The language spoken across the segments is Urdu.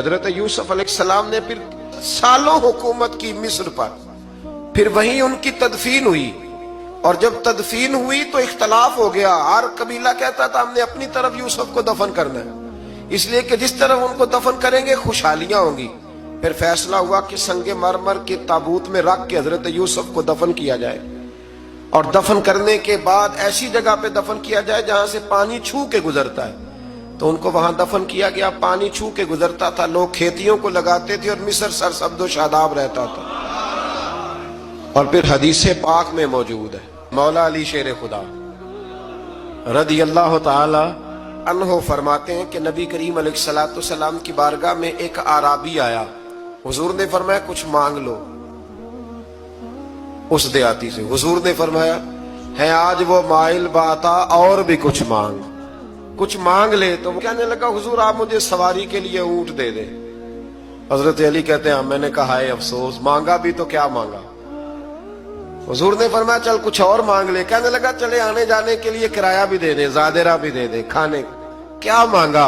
حضرت یوسف علیہ السلام نے پھر سالوں حکومت کی مصر پر، پھر وہیں ان کی تدفین ہوئی، اور جب تدفین ہوئی تو اختلاف ہو گیا۔ ہر قبیلہ کہتا تھا ہم نے اپنی طرف یوسف کو دفن کرنا ہے، اس لیے کہ جس طرف ان کو دفن کریں گے خوشحالیاں ہوں گی۔ پھر فیصلہ ہوا کہ سنگ مرمر کے تابوت میں رکھ کے حضرت یوسف کو دفن کیا جائے، اور دفن کرنے کے بعد ایسی جگہ پہ دفن کیا جائے جہاں سے پانی چھو کے گزرتا ہے۔ تو ان کو وہاں دفن کیا گیا، پانی چھو کے گزرتا تھا، لوگ کھیتیوں کو لگاتے تھے اور مصر سرسبز و شاداب رہتا تھا۔ اور پھر حدیث پاک میں موجود ہے، مولا علی شیر خدا رضی اللہ تعالی عنہ فرماتے ہیں کہ نبی کریم علیہ السلام کی بارگاہ میں ایک اعرابی آیا، حضور نے فرمایا کچھ مانگ لو اس دیہاتی سے۔ حضور نے فرمایا ہے آج وہ مائل باتا، اور بھی کچھ مانگ لے۔ تو وہ کہنے لگا حضور آپ مجھے سواری کے لیے اونٹ دے دیں۔ حضرت علی کہتے ہیں میں نے کہا ہے افسوس، مانگا بھی تو کیا مانگا۔ حضور نے فرمایا چل کچھ اور مانگ لے۔ کہنے لگا چلے آنے جانے کے لیے کرایہ بھی دے دے، زادرہ بھی دے دے، کھانے کیا مانگا۔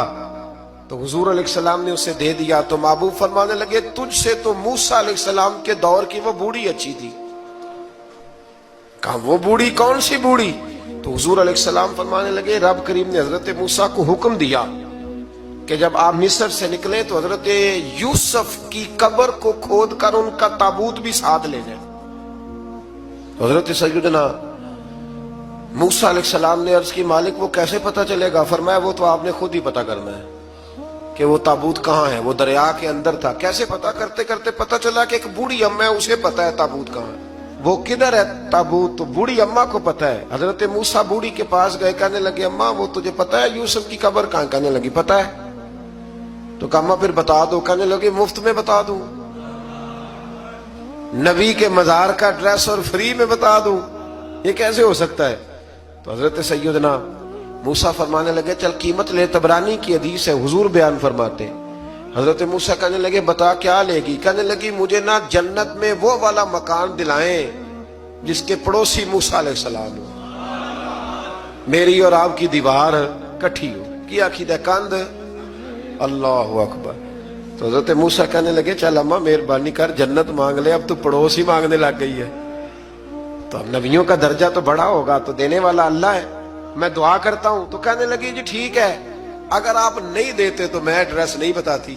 تو حضور علیہ السلام نے اسے دے دیا۔ تو محبوب فرمانے لگے تجھ سے تو موسیٰ علیہ السلام کے دور کی وہ بوڑھی اچھی تھی۔ کہا وہ بوڑھی کون سی بوڑھی؟ تو حضور علیہ السلام فرمانے لگے رب کریم نے حضرت موسیٰ کو حکم دیا کہ جب آپ مصر سے نکلیں تو حضرت یوسف کی قبر کو کھود کر ان کا تابوت بھی ساتھ لے جائیں۔ حضرت سیدنا موسیٰ علیہ السلام نے عرض کی مالک وہ کیسے پتہ چلے گا؟ فرمایا وہ تو آپ نے خود ہی پتہ کرنا ہے کہ وہ تابوت کہاں ہے۔ وہ دریا کے اندر تھا۔ کیسے پتہ کرتے کرتے پتہ چلا کہ ایک بوڑھی اماں ہے، اسے پتہ ہے تابوت کہاں ہے۔ وہ کدھر ہے تابوت؟ تو بوڑھی اماں کو پتہ ہے۔ حضرت موسیٰ بوڑھی کے پاس گئے، کہنے لگے اماں وہ تجھے پتہ ہے یوسف کی قبر کہاں؟ کہنے لگی پتہ ہے۔ تو کہا اماں پھر بتا دو۔ کہنے لگے مفت میں بتا دوں، نبی کے مزار کا ایڈریس اور فری میں بتا دوں، یہ کیسے ہو سکتا ہے؟ تو حضرت سیدنا موسیٰ فرمانے لگے چل قیمت لے۔ طبرانی کی حدیث ہے، حضور بیان فرماتے ہیں حضرت موسیٰ کہنے لگے بتا کیا لے گی؟ کہنے لگی مجھے نہ جنت میں وہ والا مکان دلائیں جس کے پڑوسی موسیٰ علیہ السلام ہو، میری اور آپ کی دیوار کٹھی ہو۔ کیا عقیدہ کند؟ اللہ اکبر۔ تو حضرت موسیٰ کہنے لگے چل اماں مہربانی کر جنت مانگ لے، اب تو پڑوس ہی مانگنے لگ گئی ہے۔ تو اب نبیوں کا درجہ تو بڑا ہوگا، تو دینے والا اللہ ہے، میں دعا کرتا ہوں۔ تو کہنے لگی جی ٹھیک ہے، اگر آپ نہیں دیتے تو میں ایڈریس نہیں بتاتی۔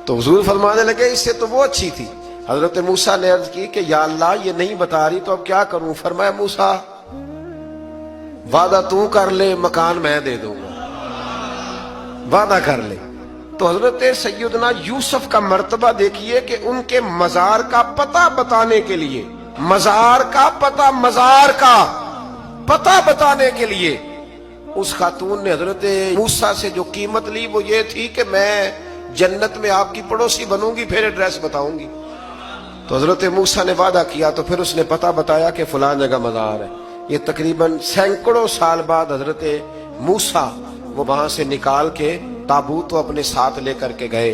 تو حضور فرمانے لگے اس سے تو وہ اچھی تھی۔ حضرت موسیٰ نے عرض کی کہ یا اللہ یہ نہیں بتا رہی تو اب کیا کروں؟ فرمایا موسیٰ وعدہ تو کر لے، مکان میں دے دوں گا، وعدہ کر لے۔ تو حضرت سیدنا یوسف کا مرتبہ دیکھیے کہ ان کے مزار کا پتہ بتانے کے لیے، مزار کا پتہ بتانے کے لیے اس خاتون نے حضرت موسیٰ سے جو قیمت لی وہ یہ تھی کہ میں جنت میں آپ کی پڑوسی بنوں گی پھر ایڈریس بتاؤں گی۔ تو حضرت موسیٰ نے وعدہ کیا، تو پھر اس نے پتہ بتایا کہ فلاں جگہ مزار ہے۔ یہ تقریباً سینکڑوں سال بعد حضرت موسیٰ وہ وہاں سے نکال کے تابوت کو اپنے ساتھ لے کر کے گئے۔